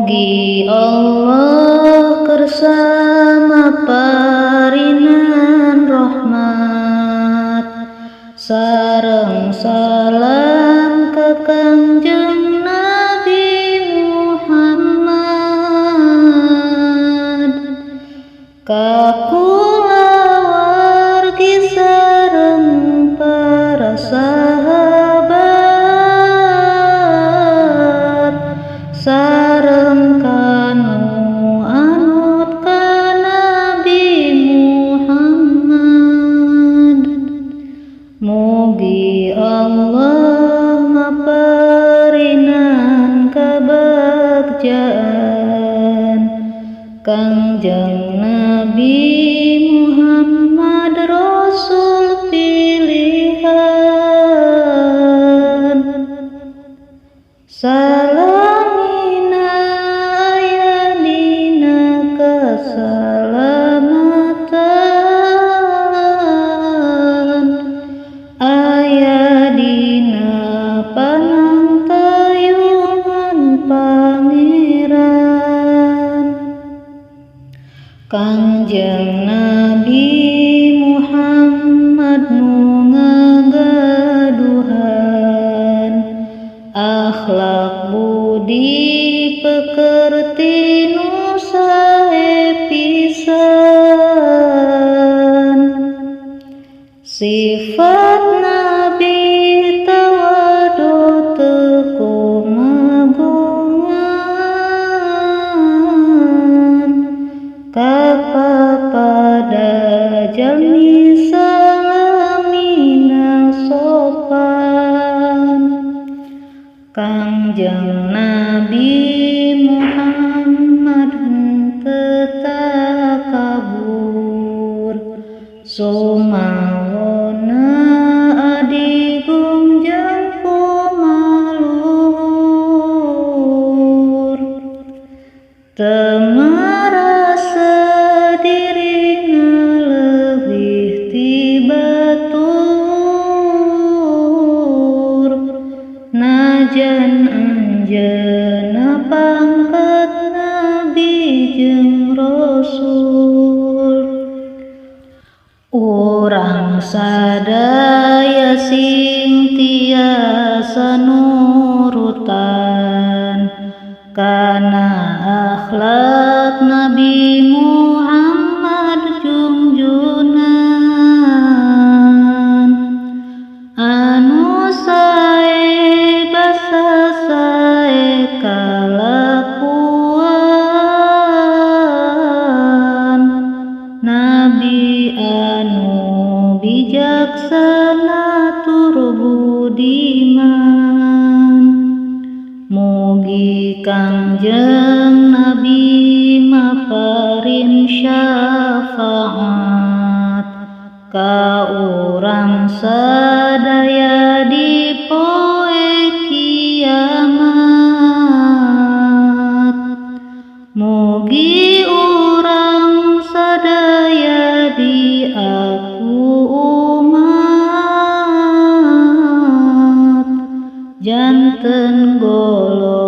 Mugi Allah kersama parinan rahmat sareng salam ka Kangjeng Nabi Muhammad, ka kulawargi sareng para sahabat sareng kanu anut ka Nabi Muhammad. Mugi Allah maparinan kabagjaan Kangjeng Nabi Muhammad Rasul pilihan. Salamina aya dina kasalamatan, aya dina panangtayungan Pangeran. Kangjeng Nabi Muhammad nu ngagaduhan akhlak budi pekerti nu sae pisan. Sifat Nabi tawadu teu kumagungan, kapapada jalmi salamina sopan. Kangjeng Nabi Muhammad henteu takabur, sumawona adigung jeung kumaluhur, teu marasa dirina leuwih ti batur, najan anjeunna pangkat Nabi jeung Rasul. Urang sadaya sing tiasa nurutan kana akhlak Nabi Muhammad junjunan, anu sae basa sae kalakuan, Nabi anu bijaksana tur budiman. Mugi Kangjeng Nabi maparin syafaat ka urang sadaya di poe kiamat. Mugi urang sadaya diaku umat janten golongan